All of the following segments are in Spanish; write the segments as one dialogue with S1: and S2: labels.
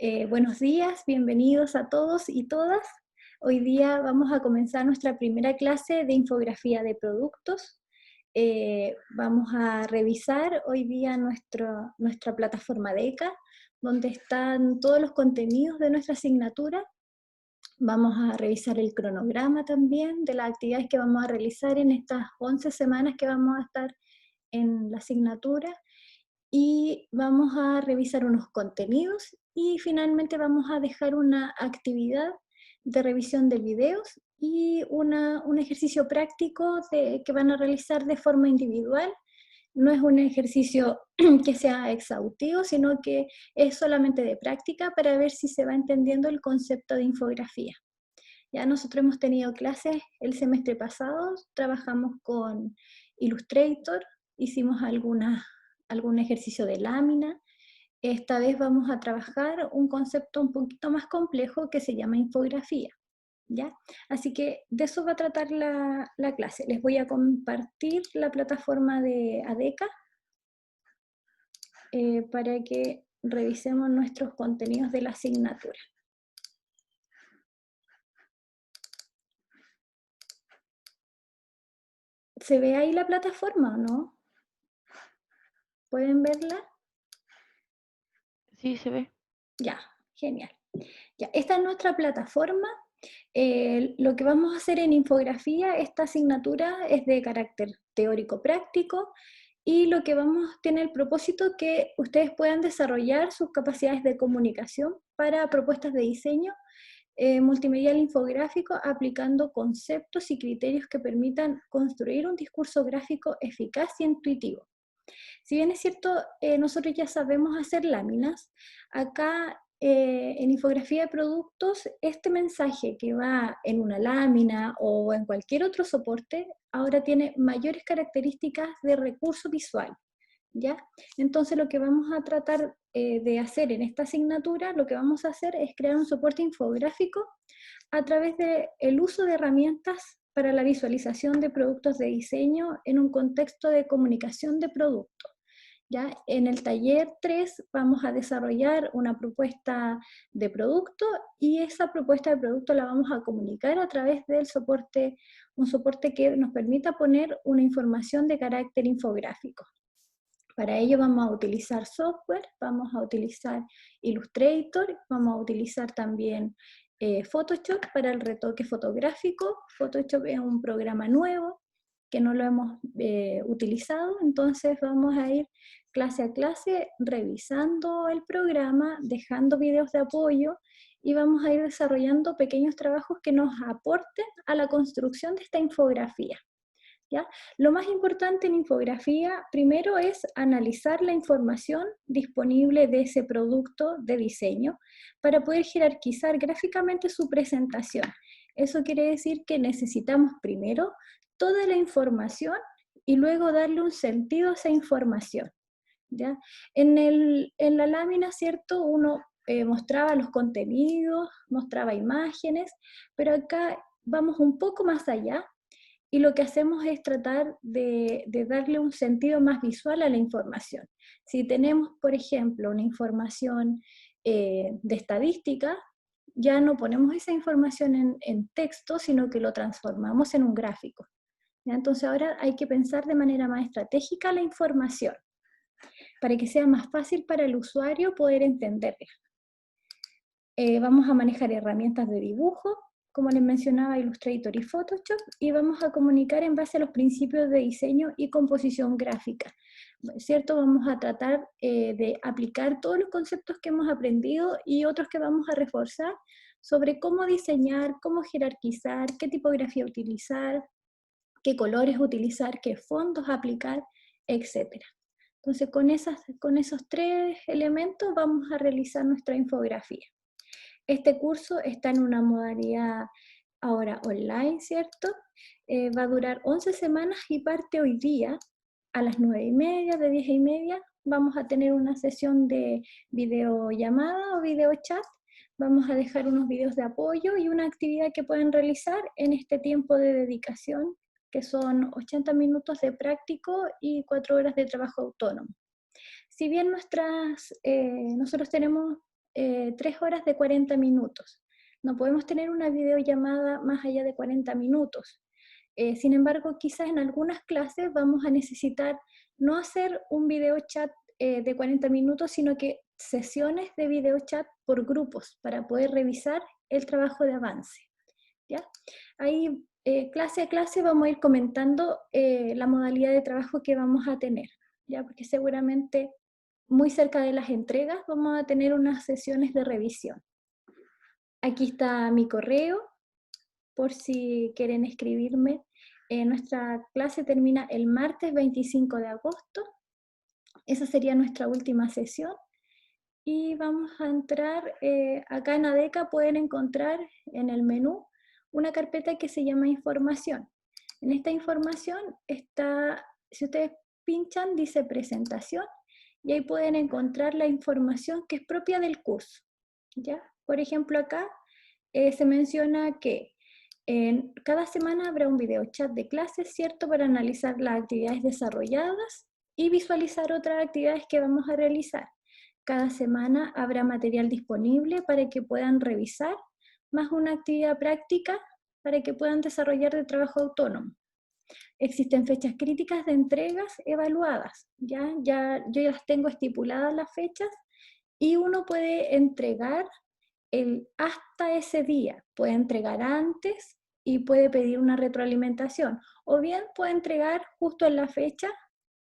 S1: Buenos días, bienvenidos a todos y todas. Hoy día vamos a comenzar nuestra primera clase de infografía de productos. Vamos a revisar hoy día nuestra plataforma DECA, donde están todos los contenidos de nuestra asignatura. Vamos a revisar el cronograma también de las actividades que vamos a realizar en estas 11 semanas que vamos a estar en la asignatura. Y vamos a revisar unos contenidos y finalmente vamos a dejar una actividad de revisión de videos y un ejercicio práctico que van a realizar de forma individual. No es un ejercicio que sea exhaustivo, sino que es solamente de práctica para ver si se va entendiendo el concepto de infografía. Ya nosotros hemos tenido clases el semestre pasado, trabajamos con Illustrator, hicimos algún ejercicio de lámina. Esta vez vamos a trabajar un concepto un poquito más complejo que se llama infografía, ¿ya? Así que de eso va a tratar la clase. Les voy a compartir la plataforma de ADECA para que revisemos nuestros contenidos de la asignatura. ¿Se ve ahí la plataforma o no? ¿Pueden verla?
S2: Sí, se ve.
S1: Ya, genial. Ya, esta es nuestra plataforma. Lo que vamos a hacer en infografía, esta asignatura es de carácter teórico-práctico y lo que tiene el propósito que ustedes puedan desarrollar sus capacidades de comunicación para propuestas de diseño multimedial infográfico aplicando conceptos y criterios que permitan construir un discurso gráfico eficaz y intuitivo. Si bien es cierto, nosotros ya sabemos hacer láminas, acá en infografía de productos, este mensaje que va en una lámina o en cualquier otro soporte, ahora tiene mayores características de recurso visual, ¿ya? Entonces lo que vamos a tratar de hacer en esta asignatura, lo que vamos a hacer es crear un soporte infográfico a través del uso de herramientas para la visualización de productos de diseño en un contexto de comunicación de productos. ¿Ya? En el taller 3 vamos a desarrollar una propuesta de producto y esa propuesta de producto la vamos a comunicar a través del soporte, un soporte que nos permita poner una información de carácter infográfico. Para ello vamos a utilizar software, vamos a utilizar Illustrator, vamos a utilizar también Photoshop para el retoque fotográfico. Photoshop es un programa nuevo que no lo hemos utilizado, entonces vamos a ir clase a clase revisando el programa, dejando videos de apoyo y vamos a ir desarrollando pequeños trabajos que nos aporten a la construcción de esta infografía. ¿Ya? Lo más importante en infografía, primero, es analizar la información disponible de ese producto de diseño para poder jerarquizar gráficamente su presentación. Eso quiere decir que necesitamos primero toda la información y luego darle un sentido a esa información, ¿ya? En la lámina, ¿cierto? Uno mostraba los contenidos, mostraba imágenes, pero acá vamos un poco más allá y lo que hacemos es tratar de darle un sentido más visual a la información. Si tenemos, por ejemplo, una información de estadística, ya no ponemos esa información en texto, sino que lo transformamos en un gráfico. ¿Ya? Entonces ahora hay que pensar de manera más estratégica la información, para que sea más fácil para el usuario poder entenderla. Vamos a manejar herramientas de dibujo, como les mencionaba, Illustrator y Photoshop, y vamos a comunicar en base a los principios de diseño y composición gráfica, ¿cierto? Vamos a tratar de aplicar todos los conceptos que hemos aprendido y otros que vamos a reforzar sobre cómo diseñar, cómo jerarquizar, qué tipografía utilizar, qué colores utilizar, qué fondos aplicar, etc. Entonces, con esos tres elementos vamos a realizar nuestra infografía. Este curso está en una modalidad ahora online, ¿cierto? Va a durar 11 semanas y parte hoy día a las 9:30, de 10:30. Vamos a tener una sesión de videollamada o videochat. Vamos a dejar unos videos de apoyo y una actividad que pueden realizar en este tiempo de dedicación, que son 80 minutos de práctico y 4 horas de trabajo autónomo. Si bien nosotros tenemos 3 horas de 40 minutos. No podemos tener una videollamada más allá de 40 minutos. Sin embargo, quizás en algunas clases vamos a necesitar no hacer un video chat de 40 minutos, sino que sesiones de video chat por grupos para poder revisar el trabajo de avance. ¿Ya? Ahí, clase a clase, vamos a ir comentando la modalidad de trabajo que vamos a tener, ¿ya? Porque seguramente muy cerca de las entregas vamos a tener unas sesiones de revisión. Aquí está mi correo, por si quieren escribirme. Nuestra clase termina el martes 25 de agosto. Esa sería nuestra última sesión. Y vamos a entrar, acá en ADECA pueden encontrar en el menú una carpeta que se llama información. En esta información está, si ustedes pinchan, dice presentación, y ahí pueden encontrar la información que es propia del curso, ¿ya? Por ejemplo, acá se menciona que cada semana habrá un video chat de clases, ¿cierto?, para analizar las actividades desarrolladas y visualizar otras actividades que vamos a realizar. Cada semana habrá material disponible para que puedan revisar, más una actividad práctica para que puedan desarrollar de trabajo autónomo. Existen fechas críticas de entregas evaluadas, yo ya las tengo estipuladas las fechas, y uno puede entregar hasta ese día, puede entregar antes y puede pedir una retroalimentación, o bien puede entregar justo en la fecha,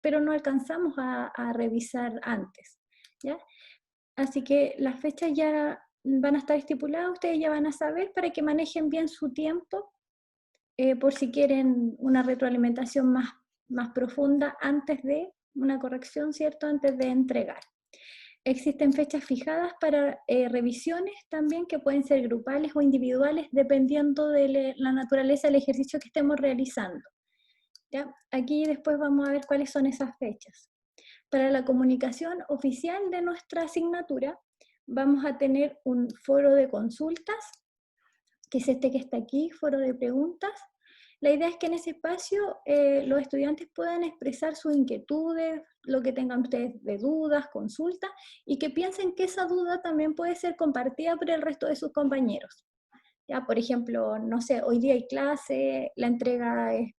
S1: pero no alcanzamos a revisar antes, ¿ya? Así que las fechas ya van a estar estipuladas, ustedes ya van a saber para que manejen bien su tiempo, por si quieren una retroalimentación más profunda antes de una corrección, ¿cierto?, antes de entregar. Existen fechas fijadas para revisiones también, que pueden ser grupales o individuales, dependiendo de la naturaleza del ejercicio que estemos realizando, ¿ya? Aquí después vamos a ver cuáles son esas fechas. Para la comunicación oficial de nuestra asignatura, vamos a tener un foro de consultas, que es este que está aquí, foro de preguntas. La idea es que en ese espacio los estudiantes puedan expresar sus inquietudes, lo que tengan ustedes de dudas, consultas, y que piensen que esa duda también puede ser compartida por el resto de sus compañeros. Ya, por ejemplo, no sé, hoy día hay clase, la entrega es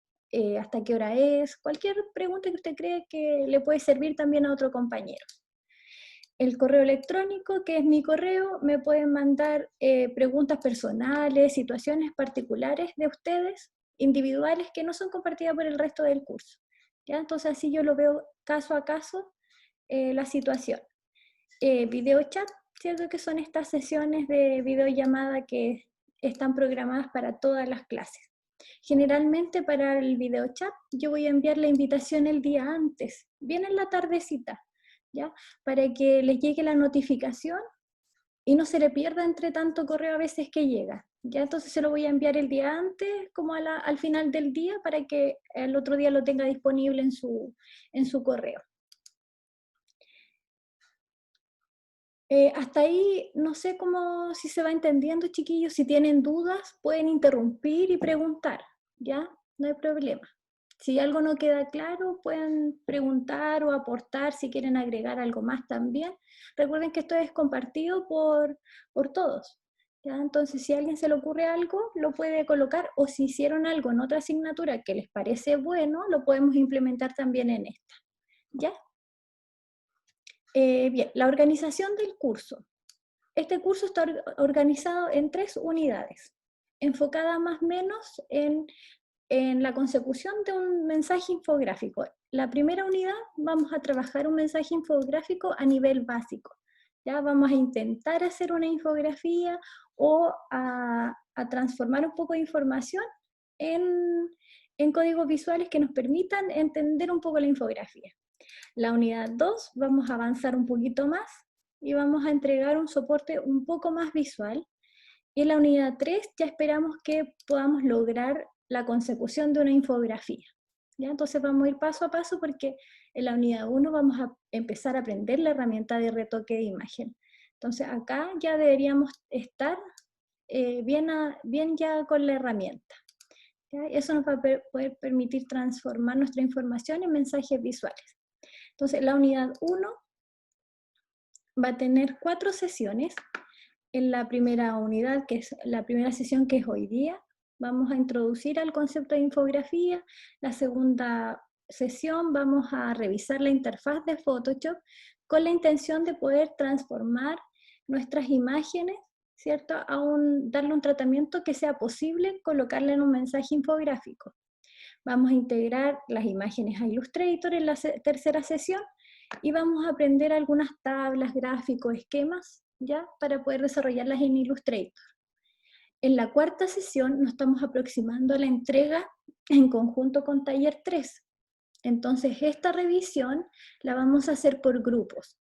S1: hasta qué hora es, cualquier pregunta que usted cree que le puede servir también a otro compañero. El correo electrónico, que es mi correo, me pueden mandar preguntas personales, situaciones particulares de ustedes, individuales, que no son compartidas por el resto del curso, ¿ya? Entonces así yo lo veo caso a caso la situación. Video chat, ¿cierto?, que son estas sesiones de videollamada que están programadas para todas las clases. Generalmente para el video chat yo voy a enviar la invitación el día antes, bien en la tardecita, ¿ya? Para que les llegue la notificación y no se le pierda entre tanto correo a veces que llega, ¿ya? Entonces se lo voy a enviar el día antes, como al final del día, para que el otro día lo tenga disponible en su correo. Hasta ahí no sé si se va entendiendo, chiquillos. Si tienen dudas pueden interrumpir y preguntar, ¿ya? No hay problema. Si algo no queda claro, pueden preguntar o aportar si quieren agregar algo más también. Recuerden que esto es compartido por todos, ¿ya? Entonces, si a alguien se le ocurre algo, lo puede colocar, o si hicieron algo en otra asignatura que les parece bueno, lo podemos implementar también en esta, ¿ya? Bien, la organización del curso. Este curso está organizado en 3 unidades, enfocada más o menos en la consecución de un mensaje infográfico. La primera unidad vamos a trabajar un mensaje infográfico a nivel básico. Ya vamos a intentar hacer una infografía o a transformar un poco de información en códigos visuales que nos permitan entender un poco la infografía. La unidad 2 vamos a avanzar un poquito más y vamos a entregar un soporte un poco más visual. Y en la unidad 3 ya esperamos que podamos lograr la consecución de una infografía, ¿ya? Entonces vamos a ir paso a paso, porque en la unidad 1 vamos a empezar a aprender la herramienta de retoque de imagen. Entonces acá ya deberíamos estar bien ya con la herramienta, ¿ya? Eso nos va a poder permitir transformar nuestra información en mensajes visuales. Entonces la unidad 1 va a tener 4 sesiones. En la primera unidad, que es la primera sesión, que es hoy día, vamos a introducir al concepto de infografía. La segunda sesión vamos a revisar la interfaz de Photoshop con la intención de poder transformar nuestras imágenes, ¿cierto? Darle un tratamiento que sea posible colocarle en un mensaje infográfico. Vamos a integrar las imágenes a Illustrator en la tercera sesión y vamos a aprender algunas tablas, gráficos, esquemas, ¿ya? Para poder desarrollarlas en Illustrator. En la cuarta sesión nos estamos aproximando a la entrega en conjunto con Taller 3. Entonces esta revisión la vamos a hacer por grupos,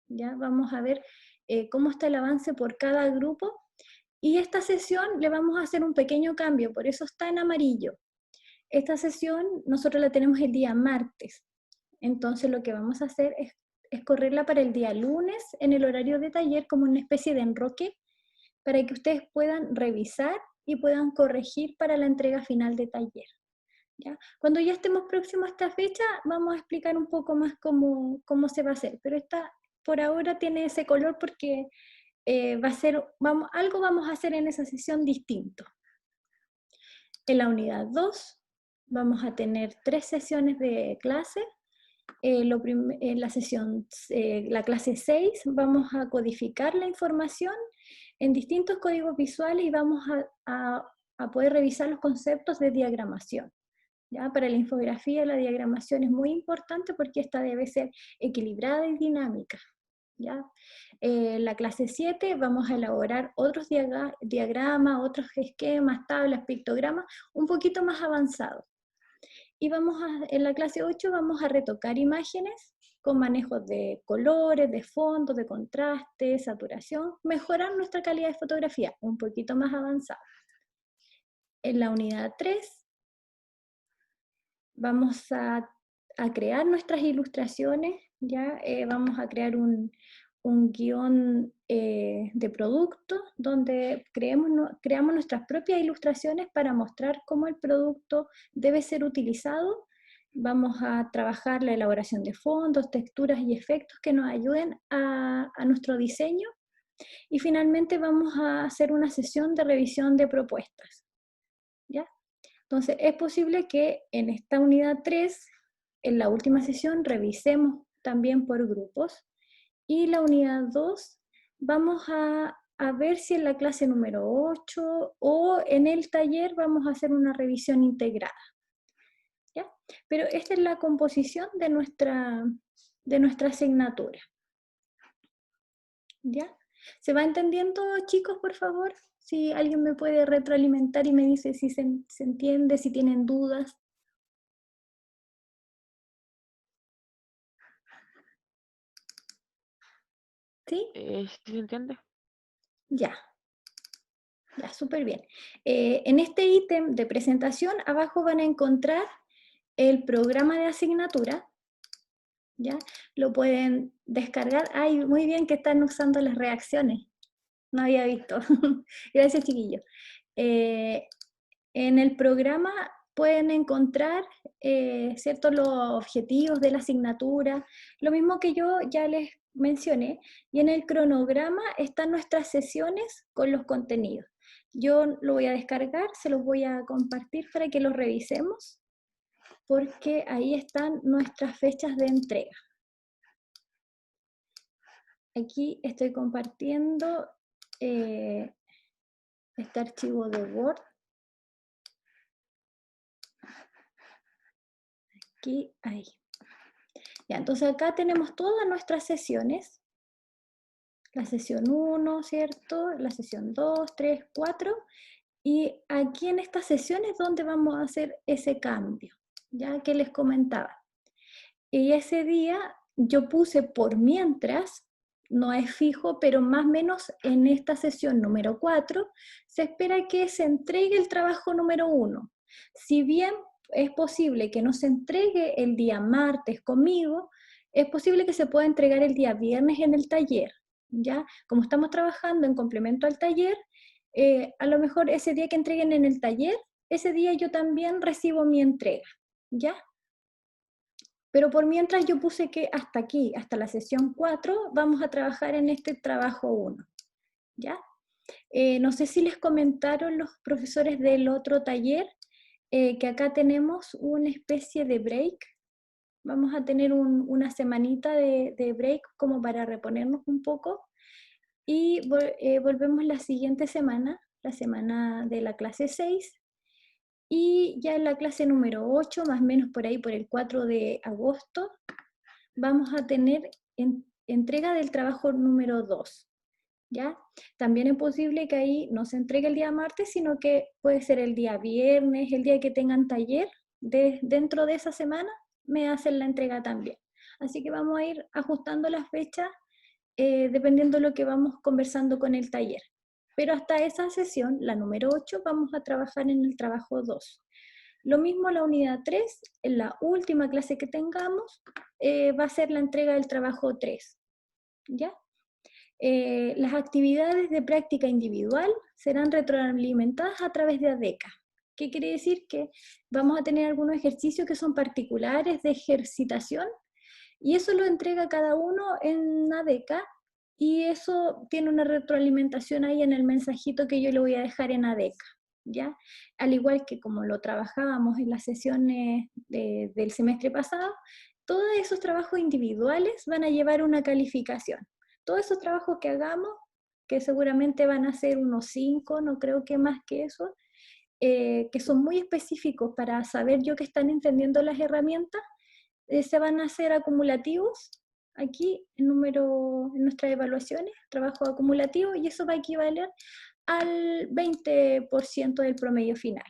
S1: ¿ya? Vamos a ver cómo está el avance por cada grupo, y esta sesión le vamos a hacer un pequeño cambio, por eso está en amarillo. Esta sesión nosotros la tenemos el día martes, entonces lo que vamos a hacer es correrla para el día lunes en el horario de taller como una especie de enroque para que ustedes puedan revisar y puedan corregir para la entrega final de taller, ¿ya? Cuando ya estemos próximos a esta fecha vamos a explicar un poco más cómo se va a hacer, pero esta por ahora tiene ese color porque algo vamos a hacer en esa sesión distinto. En la unidad 2 vamos a tener 3 sesiones de clase. En la clase 6 vamos a codificar la información en distintos códigos visuales y vamos a poder revisar los conceptos de diagramación, ¿ya? Para la infografía la diagramación es muy importante porque esta debe ser equilibrada y dinámica, ¿ya? La clase 7 vamos a elaborar otros diagramas, otros esquemas, tablas, pictogramas un poquito más avanzados. Y en la clase 8 vamos a retocar imágenes con manejos de colores, de fondos, de contraste, saturación, mejorar nuestra calidad de fotografía, un poquito más avanzada. En la unidad 3 vamos a crear nuestras ilustraciones, ¿ya? Vamos a crear un guión de producto donde creamos nuestras propias ilustraciones para mostrar cómo el producto debe ser utilizado. Vamos a trabajar la elaboración de fondos, texturas y efectos que nos ayuden a nuestro diseño. Y finalmente vamos a hacer una sesión de revisión de propuestas, ¿ya? Entonces es posible que en esta unidad 3, en la última sesión, revisemos también por grupos. Y la unidad 2 vamos a ver si en la clase número 8 o en el taller vamos a hacer una revisión integrada, ¿ya? Pero esta es la composición de nuestra asignatura, ¿ya? ¿Se va entendiendo, chicos, por favor? Si alguien me puede retroalimentar y me dice si se entiende, si tienen dudas. ¿Sí?
S2: ¿Sí se entiende?
S1: Ya, súper bien. En este ítem de presentación, abajo van a encontrar el programa de asignatura, ¿ya? Lo pueden descargar. Ay, muy bien que están usando las reacciones. No había visto. Gracias, chiquillos. En el programa pueden encontrar, ¿cierto?, los objetivos de la asignatura, lo mismo que yo ya les mencioné, y en el cronograma están nuestras sesiones con los contenidos. Yo lo voy a descargar, se los voy a compartir para que los revisemos, porque ahí están nuestras fechas de entrega. Aquí estoy compartiendo este archivo de Word. Aquí, ahí. Ya, entonces acá tenemos todas nuestras sesiones. La sesión 1, ¿cierto? La sesión 2, 3, 4. Y aquí en estas sesiones es donde vamos a hacer ese cambio, ya que les comentaba. Y ese día yo puse por mientras, no es fijo, pero más o menos en esta sesión número 4 se espera que se entregue el trabajo número 1. Si bien es posible que no se entregue el día martes conmigo, es posible que se pueda entregar el día viernes en el taller, ¿ya? Como estamos trabajando en complemento al taller, a lo mejor ese día que entreguen en el taller, ese día yo también recibo mi entrega, ¿ya? Pero por mientras yo puse que hasta aquí, hasta la sesión 4, vamos a trabajar en este trabajo 1, ¿ya? No sé si les comentaron los profesores del otro taller que acá tenemos una especie de break. Vamos a tener una semanita de break como para reponernos un poco y volvemos la siguiente semana, la semana de la clase 6, y ya en la clase número 8, más o menos por ahí por el 4 de agosto, vamos a tener entrega del trabajo número 2. ¿Ya? También es posible que ahí no se entregue el día martes, sino que puede ser el día viernes, el día que tengan taller, dentro de esa semana me hacen la entrega también. Así que vamos a ir ajustando las fechas dependiendo de lo que vamos conversando con el taller. Pero hasta esa sesión, la número 8, vamos a trabajar en el trabajo 2. Lo mismo la unidad 3, en la última clase que tengamos, va a ser la entrega del trabajo 3. ¿Ya? Las actividades de práctica individual serán retroalimentadas a través de ADECA. ¿Qué quiere decir? Que vamos a tener algunos ejercicios que son particulares de ejercitación y eso lo entrega cada uno en ADECA y eso tiene una retroalimentación ahí en el mensajito que yo le voy a dejar en ADECA. ¿Ya? Al igual que como lo trabajábamos en las sesiones del semestre pasado, todos esos trabajos individuales van a llevar una calificación. Todos esos trabajos que hagamos, que seguramente van a ser unos 5, no creo que más que eso, que son muy específicos para saber yo que están entendiendo las herramientas, se van a hacer acumulativos aquí en nuestras evaluaciones, trabajo acumulativo, y eso va a equivaler al 20% del promedio final.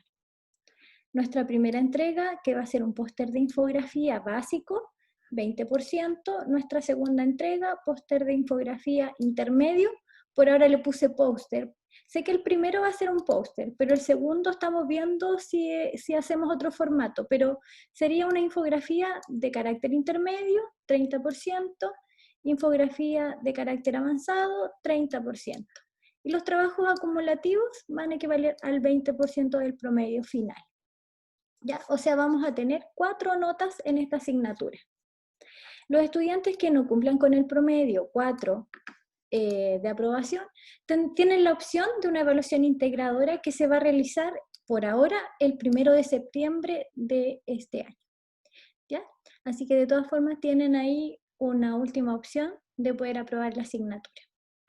S1: Nuestra primera entrega, que va a ser un póster de infografía básico, 20%. Nuestra segunda entrega, póster de infografía intermedio. Por ahora le puse póster. Sé que el primero va a ser un póster, pero el segundo estamos viendo si hacemos otro formato, pero sería una infografía de carácter intermedio, 30%, infografía de carácter avanzado, 30%. Y los trabajos acumulativos van a equivaler al 20% del promedio final. ¿Ya? O sea, vamos a tener 4 notas en esta asignatura. Los estudiantes que no cumplan con el promedio 4 de aprobación tienen la opción de una evaluación integradora que se va a realizar por ahora el 1 de septiembre de este año. ¿Ya? Así que de todas formas tienen ahí una última opción de poder aprobar la asignatura,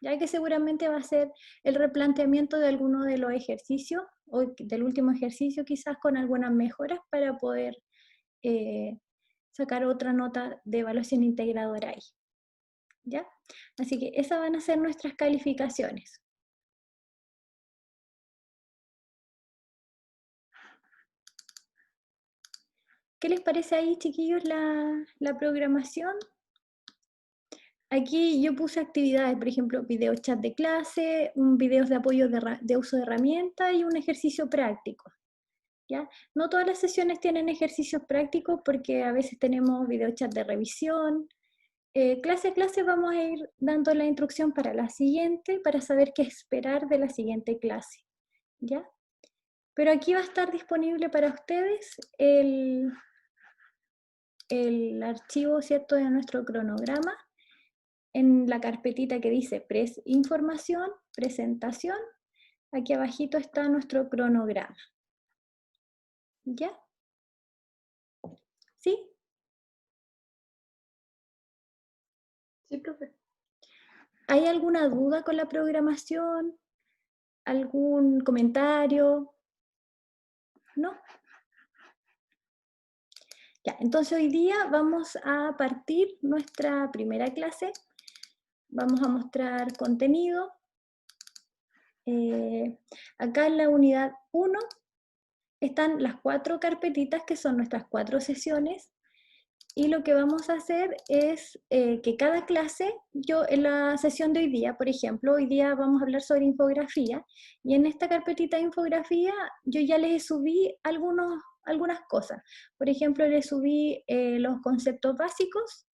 S1: ya que seguramente va a ser el replanteamiento de alguno de los ejercicios, o del último ejercicio quizás con algunas mejoras para poder sacar otra nota de evaluación integradora ahí. ¿Ya? Así que esas van a ser nuestras calificaciones. ¿Qué les parece ahí, chiquillos, la programación? Aquí yo puse actividades, por ejemplo, video chat de clase, videos de apoyo de uso de herramientas y un ejercicio práctico. ¿Ya? No todas las sesiones tienen ejercicios prácticos porque a veces tenemos video chat de revisión. Clase a clase vamos a ir dando la instrucción para la siguiente, para saber qué esperar de la siguiente clase. ¿Ya? Pero aquí va a estar disponible para ustedes el archivo, ¿cierto?, de nuestro cronograma en la carpetita que dice información, presentación. Aquí abajito está nuestro cronograma. ¿Ya? ¿Sí?
S2: Sí, profe.
S1: ¿Hay alguna duda con la programación? ¿Algún comentario? ¿No? Ya, entonces hoy día vamos a partir nuestra primera clase. Vamos a mostrar contenido. Acá en la unidad 1 están las 4 carpetitas que son nuestras 4 sesiones. Y lo que vamos a hacer es que cada clase, yo en la sesión de hoy día, por ejemplo, hoy día vamos a hablar sobre infografía, y en esta carpetita de infografía yo ya les subí algunas cosas. Por ejemplo, les subí los conceptos básicos.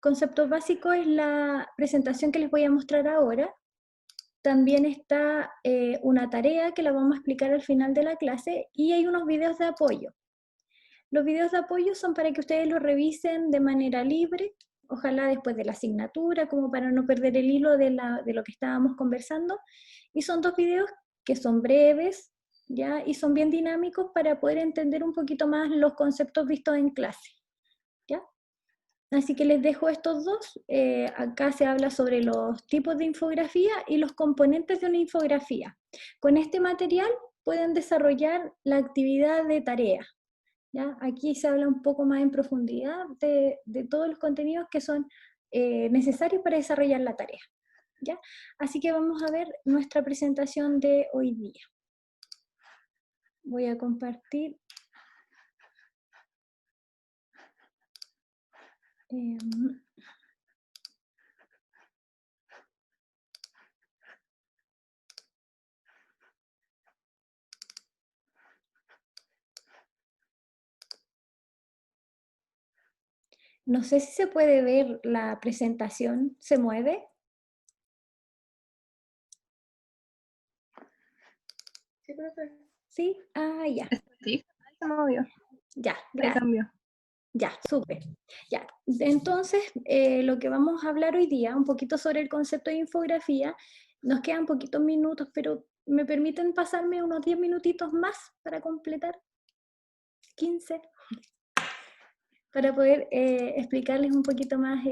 S1: Conceptos básicos es la presentación que les voy a mostrar ahora. También está una tarea que la vamos a explicar al final de la clase, y hay unos videos de apoyo. Los videos de apoyo son para que ustedes los revisen de manera libre, ojalá después de la asignatura, como para no perder el hilo de lo que estábamos conversando. Y son 2 videos que son breves, ¿ya? Y son bien dinámicos para poder entender un poquito más los conceptos vistos en clase, ¿ya? Así que les dejo estos dos. Acá se habla sobre los tipos de infografía y los componentes de una infografía. Con este material pueden desarrollar la actividad de tarea, ¿ya? Aquí se habla un poco más en profundidad de todos los contenidos que son necesarios para desarrollar la tarea, ¿ya? Así que vamos a ver nuestra presentación de hoy día. Voy a compartir. No sé si se puede ver la presentación. ¿Se mueve?
S2: Sí, profe.
S1: ¿Sí? Ah, ya.
S2: Sí, se movió.
S1: Ya,
S2: Se
S1: gracias.
S2: cambió.
S1: Ya, súper. Ya. Entonces, lo que vamos a hablar hoy día, un poquito sobre el concepto de infografía. Nos quedan poquitos minutos, pero ¿me permiten pasarme unos 10 minutitos más para completar? 15. Para poder explicarles un poquito más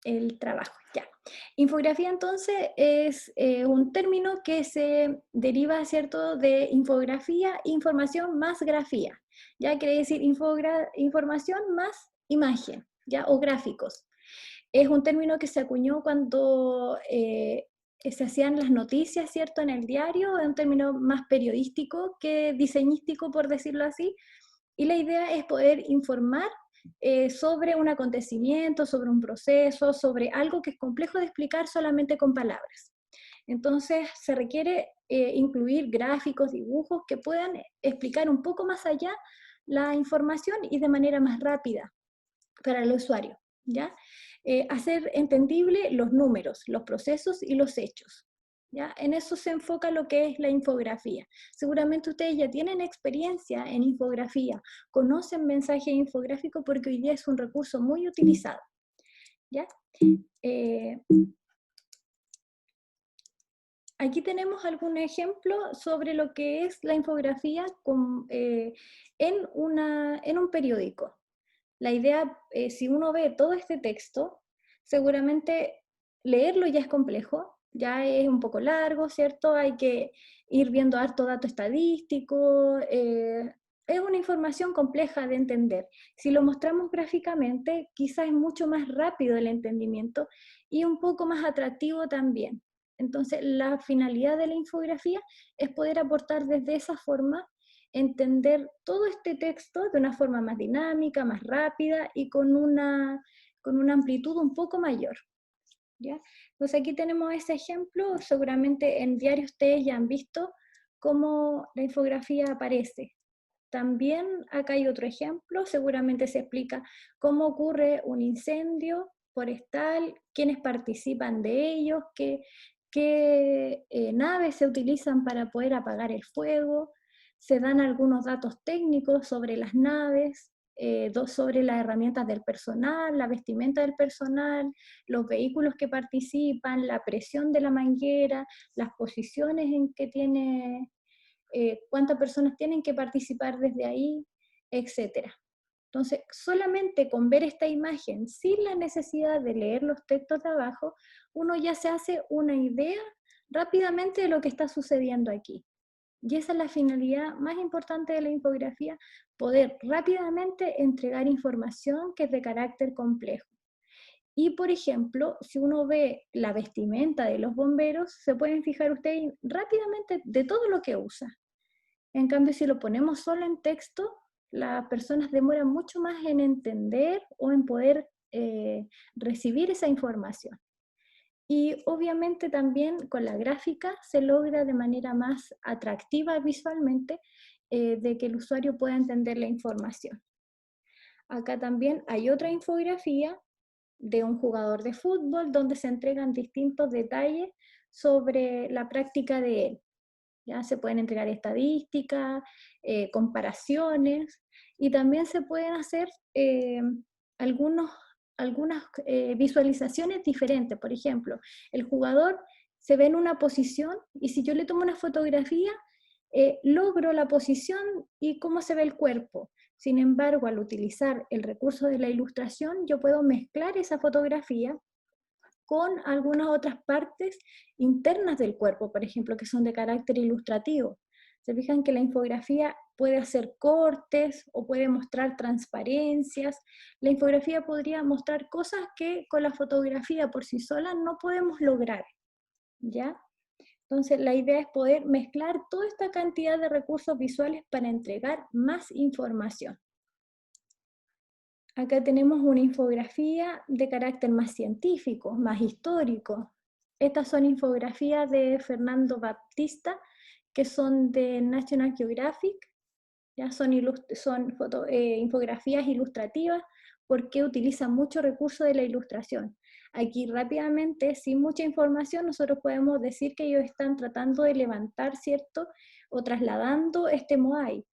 S1: el trabajo. Ya. Infografía entonces es un término que se deriva, ¿cierto?, de infografía, información más grafía. Ya quiere decir información más imagen, ¿ya? O gráficos. Es un término que se acuñó cuando se hacían las noticias, ¿cierto?, en el diario. Es un término más periodístico que diseñístico, por decirlo así. Y la idea es poder informar sobre un acontecimiento, sobre un proceso, sobre algo que es complejo de explicar solamente con palabras. Entonces se requiere incluir gráficos, dibujos que puedan explicar un poco más allá la información y de manera más rápida para el usuario, ¿ya? Hacer entendible los números, los procesos y los hechos, ¿ya? En eso se enfoca lo que es la infografía. Seguramente ustedes ya tienen experiencia en infografía, conocen mensaje infográfico porque hoy día es un recurso muy utilizado, ¿ya? Aquí tenemos algún ejemplo sobre lo que es la infografía en un periódico. La idea, si uno ve todo este texto, seguramente leerlo ya es complejo, ya es un poco largo, ¿cierto? Hay que ir viendo harto dato estadístico, es una información compleja de entender. Si lo mostramos gráficamente, quizás es mucho más rápido el entendimiento y un poco más atractivo también. Entonces, la finalidad de la infografía es poder aportar desde esa forma entender todo este texto de una forma más dinámica, más rápida y con una amplitud un poco mayor, ¿ya? Entonces aquí tenemos ese ejemplo, seguramente en diario ustedes ya han visto cómo la infografía aparece. También acá hay otro ejemplo, seguramente se explica cómo ocurre un incendio forestal, quiénes participan de ellos, qué naves se utilizan para poder apagar el fuego, se dan algunos datos técnicos sobre las naves, sobre las herramientas del personal, la vestimenta del personal, los vehículos que participan, la presión de la manguera, las posiciones en que tiene, cuántas personas tienen que participar desde ahí, etc. Entonces, solamente con ver esta imagen, sin la necesidad de leer los textos de abajo, uno ya se hace una idea rápidamente de lo que está sucediendo aquí. Y esa es la finalidad más importante de la infografía, poder rápidamente entregar información que es de carácter complejo. Y, por ejemplo, si uno ve la vestimenta de los bomberos, se pueden fijar ustedes rápidamente de todo lo que usa. En cambio, si lo ponemos solo en texto, las personas demoran mucho más en entender o en poder recibir esa información. Y obviamente también con la gráfica se logra de manera más atractiva visualmente de que el usuario pueda entender la información. Acá también hay otra infografía de un jugador de fútbol donde se entregan distintos detalles sobre la práctica de él. Ya se pueden entregar estadísticas, comparaciones, y también se pueden hacer algunas visualizaciones diferentes. Por ejemplo, el jugador se ve en una posición y si yo le tomo una fotografía, logro la posición y cómo se ve el cuerpo. Sin embargo, al utilizar el recurso de la ilustración, yo puedo mezclar esa fotografía con algunas otras partes internas del cuerpo, por ejemplo, que son de carácter ilustrativo. Se fijan que la infografía puede hacer cortes o puede mostrar transparencias. La infografía podría mostrar cosas que con la fotografía por sí sola no podemos lograr, ¿ya? Entonces, la idea es poder mezclar toda esta cantidad de recursos visuales para entregar más información. Acá tenemos una infografía de carácter más científico, más histórico. Estas son infografías de Fernando Baptista, que son de National Geographic. Ya son infografías ilustrativas porque utilizan mucho recurso de la ilustración. Aquí rápidamente, sin mucha información, nosotros podemos decir que ellos están tratando de levantar, ¿cierto? O trasladando este Moai.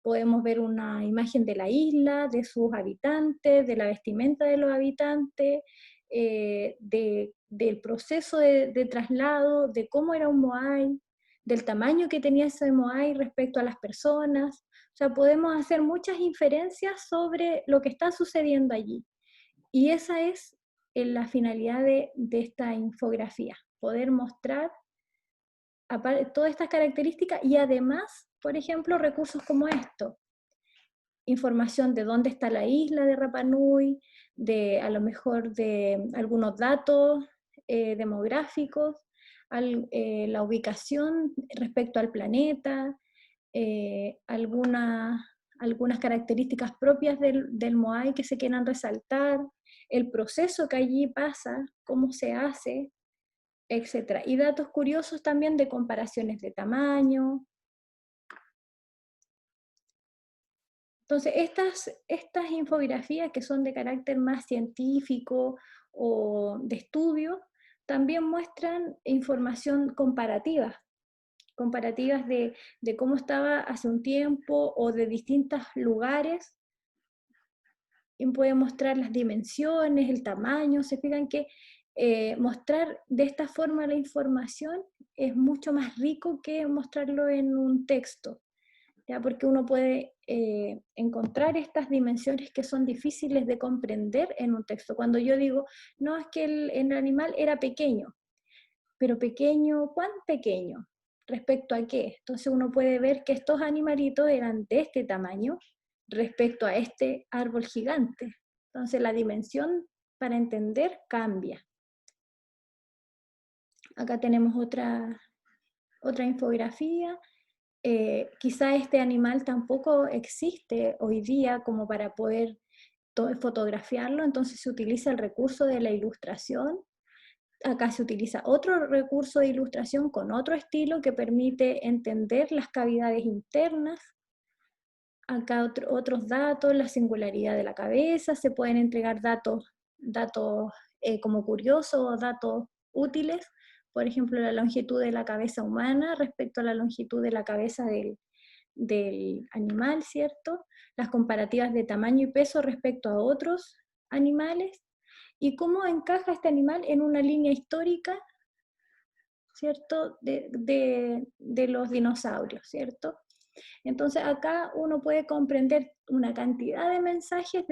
S1: Podemos ver una imagen de la isla, de sus habitantes, de la vestimenta de los habitantes, del proceso de traslado, de cómo era un Moai, del tamaño que tenía ese Moai respecto a las personas. O sea, podemos hacer muchas inferencias sobre lo que está sucediendo allí. Y esa es la finalidad de esta infografía, poder mostrar todas estas características y además, por ejemplo, recursos como esto, información de dónde está la isla de Rapa Nui, a lo mejor de algunos datos demográficos, la ubicación respecto al planeta, algunas características propias del Moai que se quieran resaltar, el proceso que allí pasa, cómo se hace, etc. Y datos curiosos también de comparaciones de tamaño. Entonces, estas infografías que son de carácter más científico o de estudio, también muestran información comparativas de cómo estaba hace un tiempo o de distintos lugares, y puede mostrar las dimensiones, el tamaño. Se fijan que mostrar de esta forma la información es mucho más rico que mostrarlo en un texto, ¿ya? Porque uno puede encontrar estas dimensiones que son difíciles de comprender en un texto. Cuando yo digo, no, es que el animal era pequeño, pero pequeño, ¿cuán pequeño? ¿Respecto a qué? Entonces uno puede ver que estos animalitos eran de este tamaño respecto a este árbol gigante. Entonces la dimensión para entender cambia. Acá tenemos otra infografía. Quizá este animal tampoco existe hoy día como para poder fotografiarlo, entonces se utiliza el recurso de la ilustración. Acá se utiliza otro recurso de ilustración con otro estilo que permite entender las cavidades internas. Acá otros datos, la singularidad de la cabeza, se pueden entregar datos como curiosos o datos útiles, por ejemplo la longitud de la cabeza humana respecto a la longitud de la cabeza del animal, ¿cierto? Las comparativas de tamaño y peso respecto a otros animales, y cómo encaja este animal en una línea histórica, ¿cierto? De los dinosaurios, ¿cierto? Entonces acá uno puede comprender una cantidad de mensajes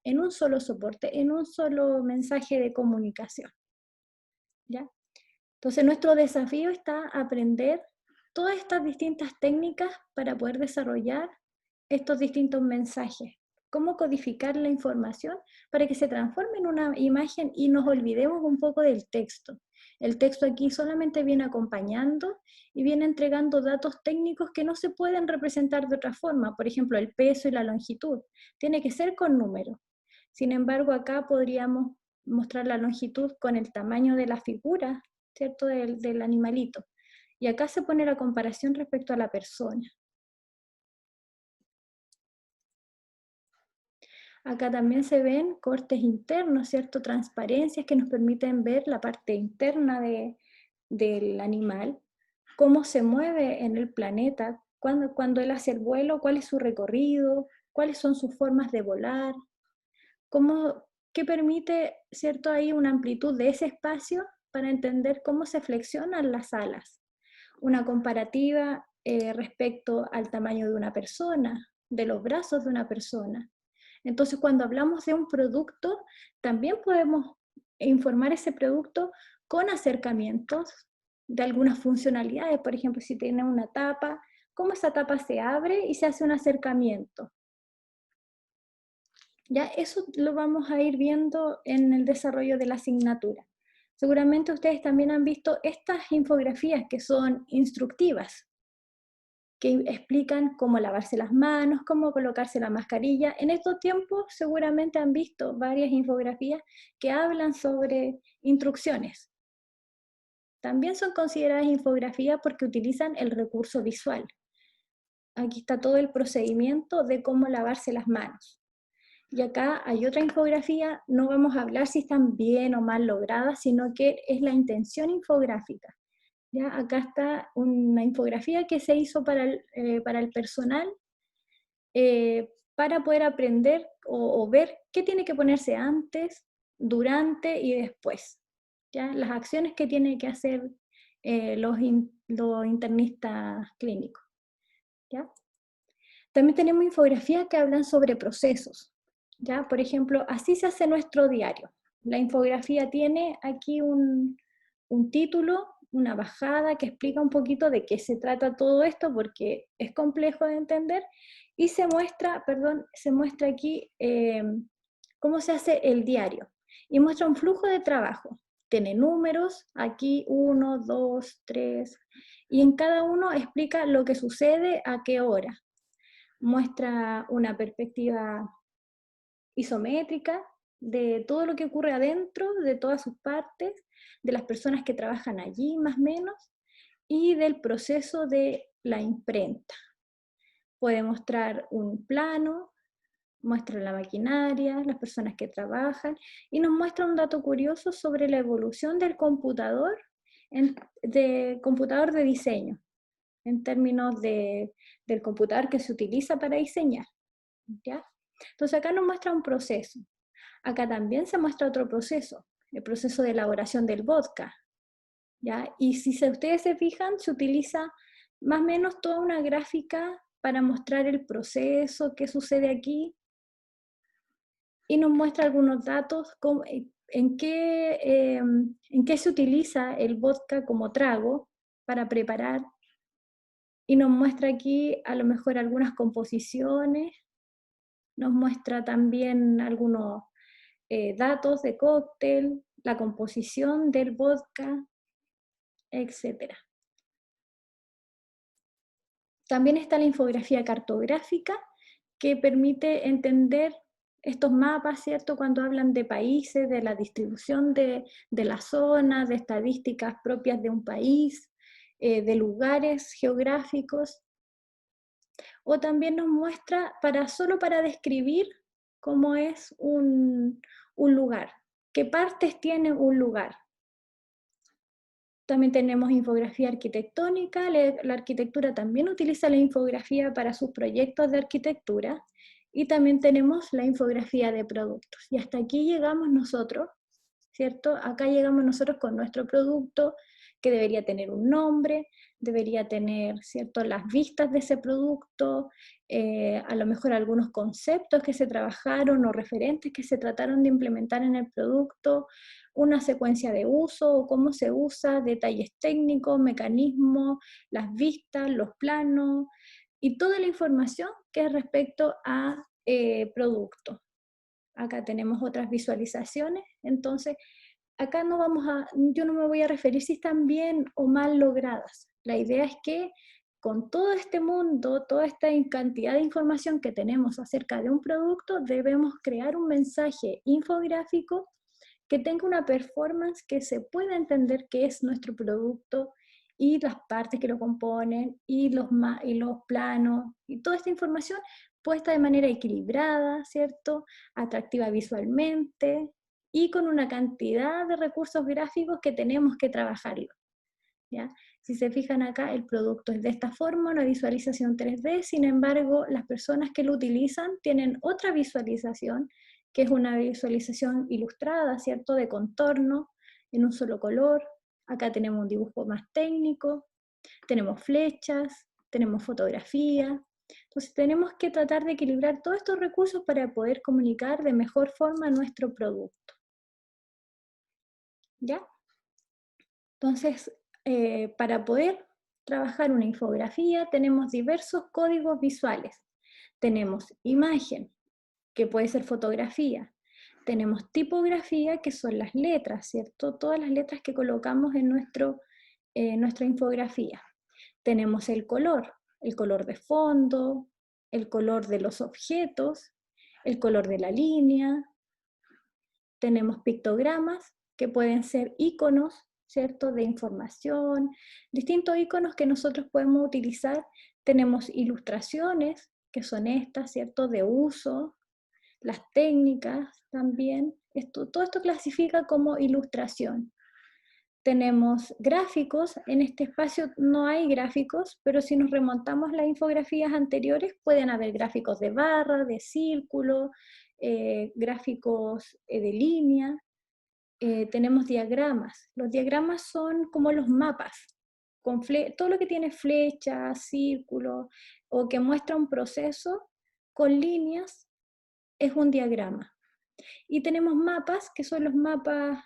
S1: en un solo soporte, en un solo mensaje de comunicación, ¿ya? Entonces nuestro desafío está aprender todas estas distintas técnicas para poder desarrollar estos distintos mensajes. Cómo codificar la información para que se transforme en una imagen y nos olvidemos un poco del texto. El texto aquí solamente viene acompañando y viene entregando datos técnicos que no se pueden representar de otra forma. Por ejemplo, el peso y la longitud. Tiene que ser con números. Sin embargo, acá podríamos mostrar la longitud con el tamaño de la figura, ¿cierto? Del animalito. Y acá se pone la comparación respecto a la persona. Acá también se ven cortes internos, ¿cierto? Transparencias que nos permiten ver la parte interna del animal. cómo se mueve en el planeta, cuando él hace el vuelo, cuál es su recorrido, cuáles son sus formas de volar, qué permite, ¿cierto?, ahí una amplitud de ese espacio para entender cómo se flexionan las alas. Una comparativa respecto al tamaño de una persona, de los brazos de una persona. Entonces, cuando hablamos de un producto, también podemos informar ese producto con acercamientos de algunas funcionalidades. Por ejemplo, si tiene una tapa, cómo esa tapa se abre y se hace un acercamiento. Ya eso lo vamos a ir viendo en el desarrollo de la asignatura. Seguramente ustedes también han visto estas infografías que son instructivas, que explican cómo lavarse las manos, cómo colocarse la mascarilla. En estos tiempos seguramente han visto varias infografías que hablan sobre instrucciones. También son consideradas infografías porque utilizan el recurso visual. Aquí está todo el procedimiento de cómo lavarse las manos. Y acá hay otra infografía, no vamos a hablar si están bien o mal logradas, sino que es la intención infográfica. ¿Ya? Acá está una infografía que se hizo para el personal para poder aprender o ver qué tiene que ponerse antes, durante y después. ¿Ya? Las acciones que tienen que hacer los internistas clínicos. ¿Ya? También tenemos infografías que hablan sobre procesos. ¿Ya? Por ejemplo, así se hace nuestro diario. La infografía tiene aquí un título, una bajada que explica un poquito de qué se trata todo esto, porque es complejo de entender, y se muestra aquí cómo se hace el diario, y muestra un flujo de trabajo. Tiene números, aquí 1, 2, 3, y en cada uno explica lo que sucede, a qué hora. Muestra una perspectiva isométrica de todo lo que ocurre adentro, de todas sus partes, de las personas que trabajan allí más o menos, y del proceso de la imprenta. Puede mostrar un plano, muestra la maquinaria, las personas que trabajan, y nos muestra un dato curioso sobre la evolución del computador, computador de diseño, en términos del computador que se utiliza para diseñar. ¿Ya? Entonces acá nos muestra un proceso. Acá también se muestra otro proceso, el proceso de elaboración del vodka. ¿Ya? Y si ustedes se fijan, se utiliza más o menos toda una gráfica para mostrar el proceso, qué sucede aquí, y nos muestra algunos datos, en qué se utiliza el vodka como trago para preparar, y nos muestra aquí a lo mejor algunas composiciones, nos muestra también algunos datos de cóctel, la composición del vodka, etc. También está la infografía cartográfica, que permite entender estos mapas, ¿cierto? Cuando hablan de países, de la distribución de la zona, de estadísticas propias de un país, de lugares geográficos. O también nos muestra solo para describir cómo es un lugar, qué partes tiene un lugar. También tenemos infografía arquitectónica, la arquitectura también utiliza la infografía para sus proyectos de arquitectura, y también tenemos la infografía de productos. Y hasta aquí llegamos nosotros, ¿cierto? Acá llegamos nosotros con nuestro producto, que debería tener un nombre, debería tener, ¿cierto?, las vistas de ese producto, a lo mejor algunos conceptos que se trabajaron o referentes que se trataron de implementar en el producto, una secuencia de uso o cómo se usa, detalles técnicos, mecanismos, las vistas, los planos y toda la información que es respecto a producto. Acá tenemos otras visualizaciones, entonces acá yo no me voy a referir si están bien o mal logradas. La idea es que con todo este mundo, toda esta cantidad de información que tenemos acerca de un producto, debemos crear un mensaje infográfico que tenga una performance que se pueda entender qué es nuestro producto y las partes que lo componen y los planos y toda esta información puesta de manera equilibrada, ¿cierto? Atractiva visualmente y con una cantidad de recursos gráficos que tenemos que trabajarlo. ¿ya? Si se fijan acá, el producto es de esta forma, una visualización 3D, sin embargo, las personas que lo utilizan tienen otra visualización, que es una visualización ilustrada, ¿cierto? De contorno, en un solo color. Acá tenemos un dibujo más técnico, tenemos flechas, tenemos fotografía. Entonces tenemos que tratar de equilibrar todos estos recursos para poder comunicar de mejor forma nuestro producto. ¿Ya? Entonces, para poder trabajar una infografía tenemos diversos códigos visuales. Tenemos imagen, que puede ser fotografía. Tenemos tipografía, que son las letras, ¿cierto? Todas las letras que colocamos en nuestra infografía. Tenemos el color de fondo, el color de los objetos, el color de la línea. Tenemos pictogramas, que pueden ser iconos, ¿cierto? De información, distintos iconos que nosotros podemos utilizar. Tenemos ilustraciones, que son estas, ¿cierto? De uso, las técnicas también. Todo esto clasifica como ilustración. Tenemos gráficos, en este espacio no hay gráficos, pero si nos remontamos las infografías anteriores, pueden haber gráficos de barra, de círculo, gráficos de línea. Tenemos diagramas. Los diagramas son como los mapas, con todo lo que tiene flechas, círculos, o que muestra un proceso con líneas, es un diagrama. Y tenemos mapas, que son los mapas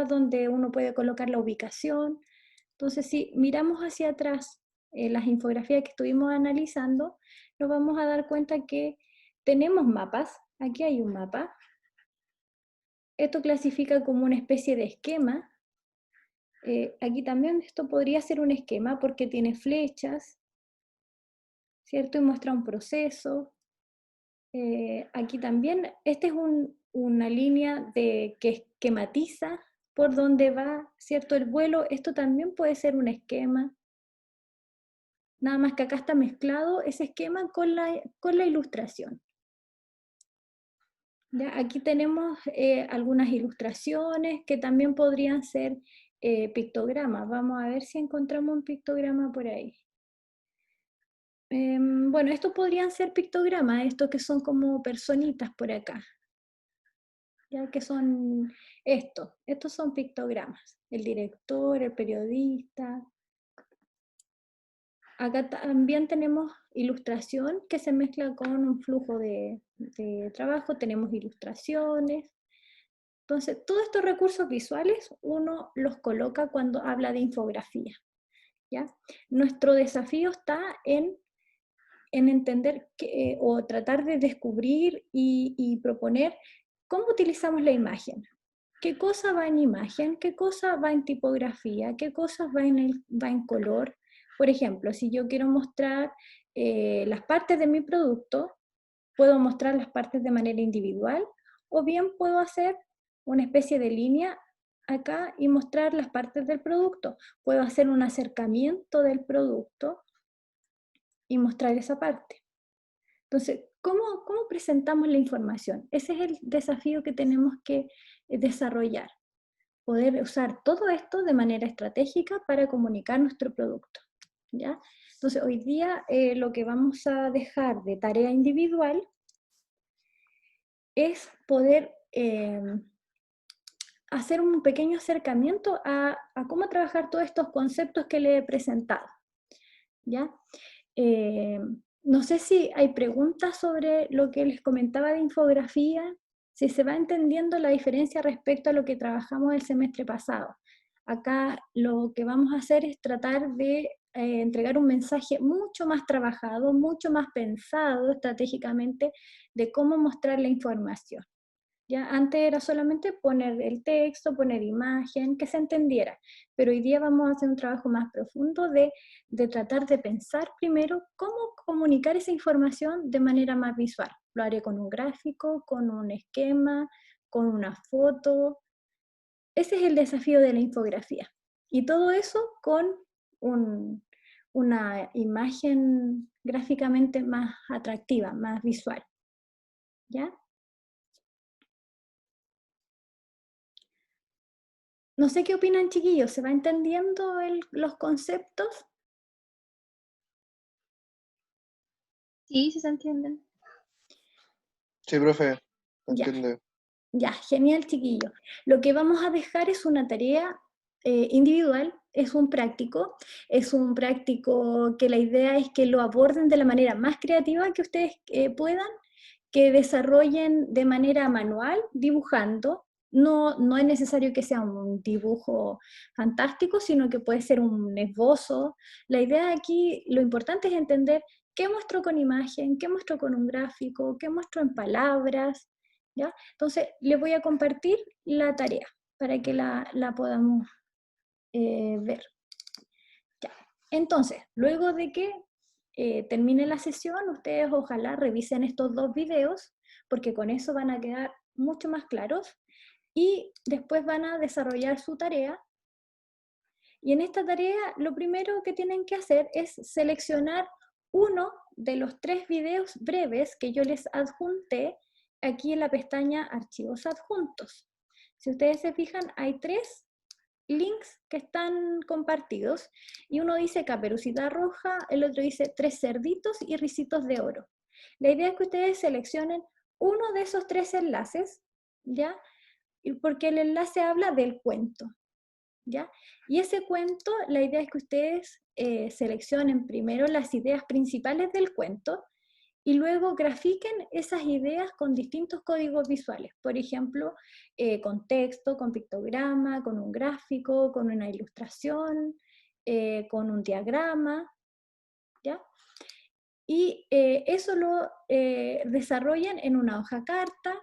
S1: donde uno puede colocar la ubicación. Entonces, si miramos hacia atrás las infografías que estuvimos analizando, nos vamos a dar cuenta que tenemos mapas. Aquí hay un mapa. Esto clasifica como una especie de esquema. Aquí también esto podría ser un esquema porque tiene flechas, ¿cierto? Y muestra un proceso. Aquí también, esta es una línea que esquematiza por dónde va, ¿cierto? El vuelo. Esto también puede ser un esquema. Nada más que acá está mezclado ese esquema con la ilustración. ¿Ya? Aquí tenemos algunas ilustraciones que también podrían ser pictogramas. Vamos a ver si encontramos un pictograma por ahí. Bueno, estos podrían ser pictogramas, estos que son como personitas por acá. Ya que son estos son pictogramas. El director, el periodista. Acá también tenemos ilustración que se mezcla con un flujo de trabajo, tenemos ilustraciones. Entonces, todos estos recursos visuales uno los coloca cuando habla de infografía. ¿Ya? Nuestro desafío está en entender o tratar de descubrir y proponer cómo utilizamos la imagen. ¿Qué cosa va en imagen? ¿Qué cosa va en tipografía? ¿Qué cosas va en color? Por ejemplo, si yo quiero mostrar las partes de mi producto, puedo mostrar las partes de manera individual o bien puedo hacer una especie de línea acá y mostrar las partes del producto. Puedo hacer un acercamiento del producto y mostrar esa parte. Entonces, ¿cómo presentamos la información? Ese es el desafío que tenemos que desarrollar. Poder usar todo esto de manera estratégica para comunicar nuestro producto. ¿Ya? Entonces, hoy día lo que vamos a dejar de tarea individual es poder hacer un pequeño acercamiento a cómo trabajar todos estos conceptos que le he presentado. ¿Ya? No sé si hay preguntas sobre lo que les comentaba de infografía, si se va entendiendo la diferencia respecto a lo que trabajamos el semestre pasado. Acá lo que vamos a hacer es tratar de entregar un mensaje mucho más trabajado, mucho más pensado estratégicamente de cómo mostrar la información. ¿Ya? Antes era solamente poner el texto, poner imagen, que se entendiera, pero hoy día vamos a hacer un trabajo más profundo de tratar de pensar primero cómo comunicar esa información de manera más visual. Lo haré con un gráfico, con un esquema, con una foto. Ese es el desafío de la infografía. Y todo eso con una imagen gráficamente más atractiva, más visual. ¿Ya? No sé qué opinan, chiquillos, ¿se va entendiendo los conceptos?
S2: Sí, sí se entienden.
S3: Sí, profe,
S1: Ya.
S3: entiende.
S1: Ya, genial, chiquillo. Lo que vamos a dejar es una tarea individual, es un práctico que la idea es que lo aborden de la manera más creativa que ustedes puedan, que desarrollen de manera manual, dibujando. No es necesario que sea un dibujo fantástico, sino que puede ser un esbozo. La idea aquí, lo importante es entender qué muestro con imagen, qué muestro con un gráfico, qué muestro en palabras, ¿ya? Entonces, les voy a compartir la tarea para que la podamos ver. Ya. Entonces, luego de que termine la sesión, ustedes ojalá revisen estos 2 videos, porque con eso van a quedar mucho más claros, y después van a desarrollar su tarea. Y en esta tarea, lo primero que tienen que hacer es seleccionar uno de los 3 videos breves que yo les adjunté aquí en la pestaña Archivos Adjuntos. Si ustedes se fijan, hay 3 links que están compartidos, y uno dice Caperucita Roja, el otro dice 3 cerditos y risitos de oro. La idea es que ustedes seleccionen uno de esos 3 enlaces, ¿ya? Porque el enlace habla del cuento, ¿ya? Y ese cuento, la idea es que ustedes seleccionen primero las ideas principales del cuento y luego grafiquen esas ideas con distintos códigos visuales. Por ejemplo, con texto, con pictograma, con un gráfico, con una ilustración, con un diagrama, ¿ya? Y eso lo desarrollan en una hoja carta,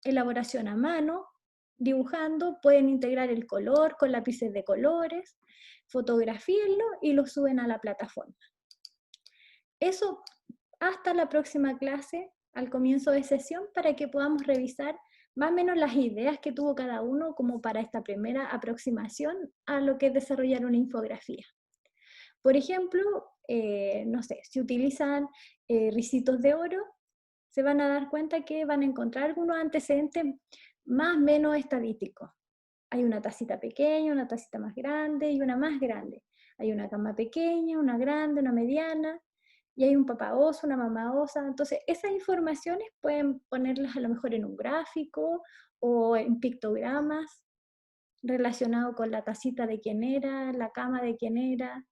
S1: elaboración a mano, dibujando, pueden integrar el color con lápices de colores, fotografíenlo y lo suben a la plataforma. Eso hasta la próxima clase, al comienzo de sesión, para que podamos revisar más o menos las ideas que tuvo cada uno como para esta primera aproximación a lo que es desarrollar una infografía. Por ejemplo, no sé, si utilizan risitos de oro, se van a dar cuenta que van a encontrar algunos antecedentes más o menos estadísticos. Hay una tacita pequeña, una tacita más grande y una más grande. Hay una cama pequeña, una grande, una mediana, y hay un papá oso, una mamá osa. Entonces, esas informaciones pueden ponerlas a lo mejor en un gráfico o en pictogramas relacionado con la tacita de quién era, la cama de quién era,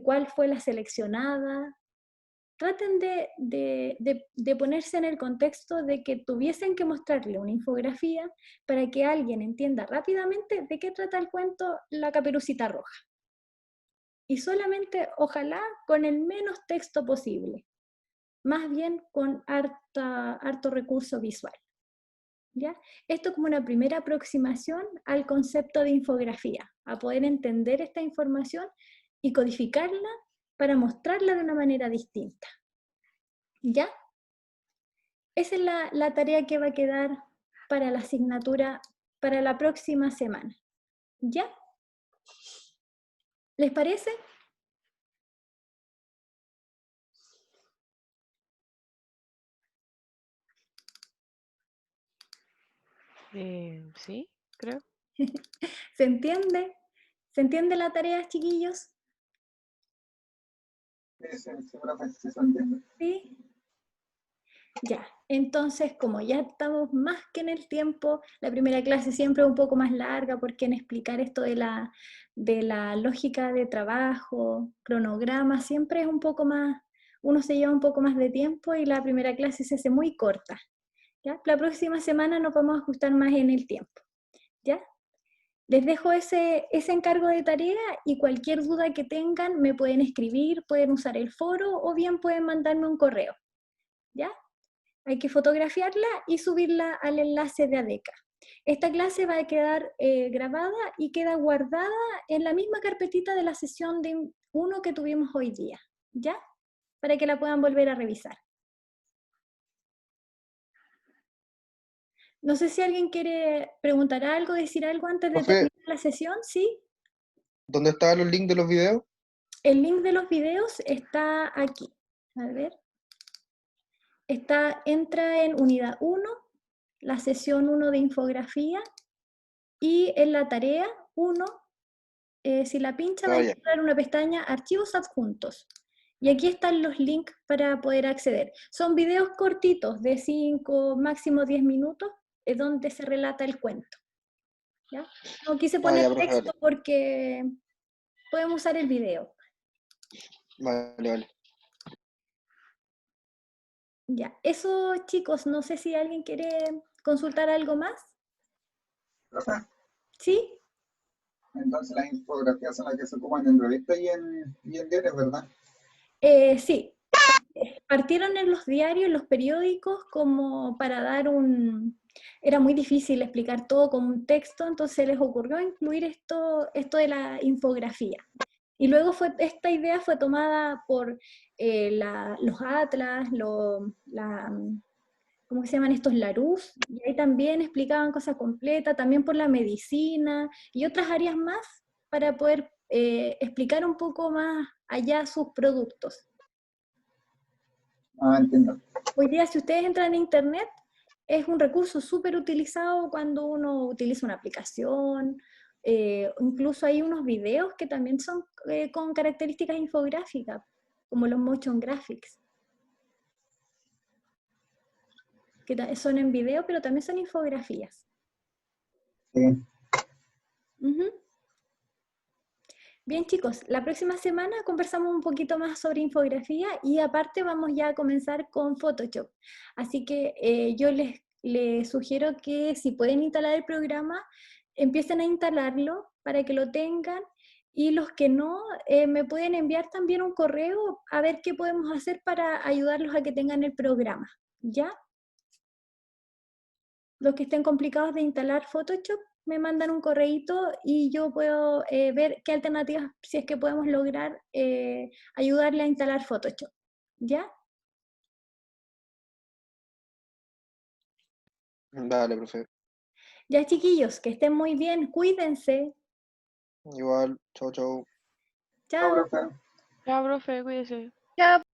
S1: cuál fue la seleccionada. Traten de ponerse en el contexto de que tuviesen que mostrarle una infografía para que alguien entienda rápidamente de qué trata el cuento La Caperucita Roja. Y solamente, ojalá, con el menos texto posible, más bien con harto recurso visual, ¿ya? Esto como una primera aproximación al concepto de infografía, a poder entender esta información y codificarla para mostrarla de una manera distinta, ¿ya? Esa es la tarea que va a quedar para la asignatura para la próxima semana, ¿ya? ¿Les parece?
S4: Sí, creo.
S1: ¿Se entiende? ¿Se entiende la tarea, chiquillos? ¿Sí? Ya, entonces como ya estamos más que en el tiempo, la primera clase siempre es un poco más larga porque en explicar esto de la lógica de trabajo, cronograma, siempre es un poco más, uno se lleva un poco más de tiempo y la primera clase se hace muy corta, ¿ya? La próxima semana nos vamos a ajustar más en el tiempo, ¿ya? Les dejo ese encargo de tarea y cualquier duda que tengan me pueden escribir, pueden usar el foro o bien pueden mandarme un correo, ¿ya? Hay que fotografiarla y subirla al enlace de ADECA. Esta clase va a quedar grabada y queda guardada en la misma carpetita de la sesión de 1 que tuvimos hoy día, ¿ya? Para que la puedan volver a revisar. No sé si alguien quiere preguntar algo, decir algo antes de
S3: Profe,
S1: terminar la sesión, ¿sí?
S3: ¿dónde estaban los links de los videos?
S1: El link de los videos está aquí. A ver. Entra en unidad 1, la sesión 1 de infografía, y en la tarea 1, si la pincha va a
S3: Ah, ya.
S1: encontrar una pestaña Archivos adjuntos. Y aquí están los links para poder acceder. Son videos cortitos de 5, máximo 10 minutos, donde se relata el cuento. ¿Ya? No quise
S3: Ah,
S1: poner
S3: ya, profe,
S1: texto
S3: vale.
S1: porque podemos usar el video.
S3: Vale, vale.
S1: Ya, eso chicos, no sé si alguien quiere consultar algo más.
S4: Profe,
S1: ¿Sí?
S4: entonces las infografías son las que se ocupan en revistas y en diarios, ¿verdad?
S1: Sí. Partieron en los diarios, en los periódicos, como para dar un... Era muy difícil explicar todo con un texto, entonces les ocurrió incluir esto de la infografía. Y luego esta idea fue tomada por los atlas, ¿cómo se llaman estos? Larousse, y ahí también explicaban cosas completas, también por la medicina y otras áreas más para poder explicar un poco más allá sus productos.
S4: Ah, entiendo.
S1: Hoy día, si ustedes entran en internet, es un recurso súper utilizado cuando uno utiliza una aplicación, incluso hay unos videos que también son con características infográficas, como los motion graphics, que son en video, pero también son infografías.
S4: Sí.
S1: Ujú. Bien chicos, la próxima semana conversamos un poquito más sobre infografía y aparte vamos ya a comenzar con Photoshop. Así que yo les sugiero que si pueden instalar el programa, empiecen a instalarlo para que lo tengan, y los que no, me pueden enviar también un correo a ver qué podemos hacer para ayudarlos a que tengan el programa, ¿ya? Los que estén complicados de instalar Photoshop, me mandan un correíto y yo puedo ver qué alternativas, si es que podemos lograr ayudarle a instalar Photoshop. ¿Ya?
S3: Dale, profe.
S1: Ya chiquillos, que estén muy bien, cuídense.
S3: Igual, chau, chau.
S4: Chao,
S1: Chao.
S4: profe.
S5: Ya, profe, cuídese.
S2: Ya,